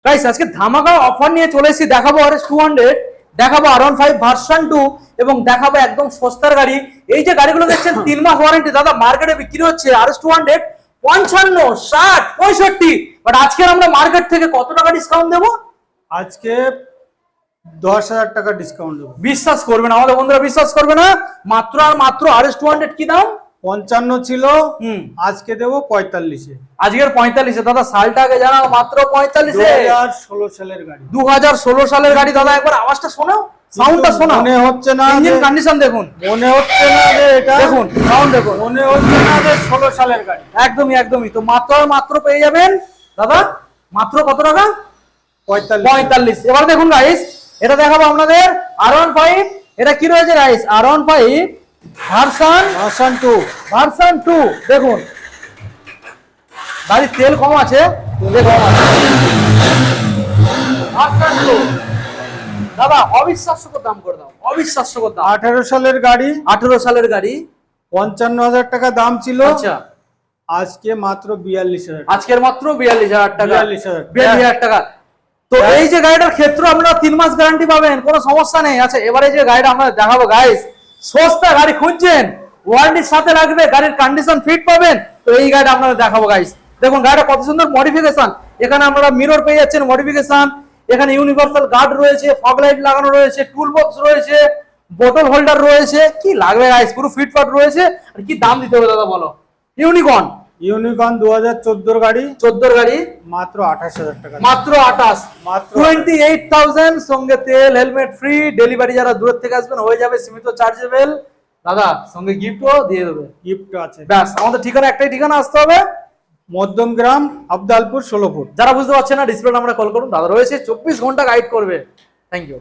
Guys আজকে ধামাকা offer নিয়ে চলে এসেছি, দেখাবো RS 200, দেখাবো R15 ভার্সন 2 এবং দেখাবো একদম সস্তার গাড়ি। এই যে গাড়িগুলো দেখছেন 3 মাস ওয়ারেন্টি, দাদা মার্কেটে বিক্রি হচ্ছে RS 200 55, 60, 65, বাট আজকে আমরা মার্কেট থেকে কত টাকা ডিসকাউন্ট দেবো? আজকে 10,000 টাকা ডিসকাউন্ট দেবো। বিশ্বাস করবে না আমাদের বন্ধুরা, বিশ্বাস করবে না, মাত্র আর মাত্র RS 200 কি দাম? 55 ছিল, আজকে দেবো 45-এ। আজকের 45-এ দাদা, সালটা আগে জানাও, মাত্র 45-এ। 2016 সালের গাড়ি। 2016 সালের গাড়ি দাদা, একবার আওয়াজটা শোনাও, সাউন্ডটা শোনাও। মনে হচ্ছে না, ইঞ্জিন কন্ডিশন দেখুন, মনে হচ্ছে না যে এটা, দেখুন সাউন্ড দেখুন, মনে হচ্ছে না যে 16 সালের গাড়ি। একদমই একদমই। তো মাত্র আর মাত্র পেয়ে যাবেন দাদা, মাত্র কত টাকা? 45। এবার দেখুন গাইস, এটা দেখাবো আপনাদের R15। এটা কি রয়েছে গাইস? R15 ভার্সন 2 দেখুন, গাড়ির তেল কম আছে, ভার্সন 2 দাদা অবিশ্বাস্যকর দাম করে দাও, অবিশ্বাস্যকর দাম। 18 সালের গাড়ি, 18 সালের গাড়ি, 55,000 টাকা দাম ছিল। আচ্ছা, আজকে মাত্র 42,000। আজকের মাত্র 42,000 টাকা, 42,000 42,000 টাকা। তো এই যে গাড়িটার ক্ষেত্রে আপনারা 3 মাস গ্যারান্টি পাবেন, কোনো সমস্যা নেই। আচ্ছা, এবারে যে গাড়িটা আমরা দেখাবো গাইস, সস্তা গাড়ি খুঁজছেন, ওয়ারেন্টির সাথে লাগবে, গাড়ির কন্ডিশন ফিট পাবেন, তো এই গাড়িটা আপনারা দেখাবো গাইস। দেখুন গাড়িটা কত সুন্দর মডিফিকেশন, এখানে আপনারা মিরর পেয়ে যাচ্ছেন মডিফিকেশন, এখানে ইউনিভার্সাল গার্ড রয়েছে, ফগ লাইট লাগানো রয়েছে, টুল বক্স রয়েছে, বোতল হোল্ডার রয়েছে, কি লাগবে গাইস, পুরো ফিটফাট রয়েছে। আর কি দাম দিতে হবে দাদা বলো? ইউনিকর্ন 2014 গাড়ি, 14 গাড়ি, মাত্র 28,000 টাকা। মাত্র 28, মাত্র 28,000, সঙ্গে তেল হেলমেট ফ্রি, ডেলিভারি যারা দূর থেকে আসবেন হয়ে যাবে সীমিত চার্জেবল, দাদা সঙ্গে গিফটও দিয়ে দেবে। গিফট আছে। ব্যাস, আমাদের ঠিকানা একটাই, ঠিকানা আসতে হবে মধ্যমগ্রাম, আবদালপুর, 16 ফুট। যারা বুঝতে পারছেন না ডিসপ্লে নাম্বারে কল করুন, দাদা রয়েছে 24 ঘন্টা গাইড করবে। Thank you.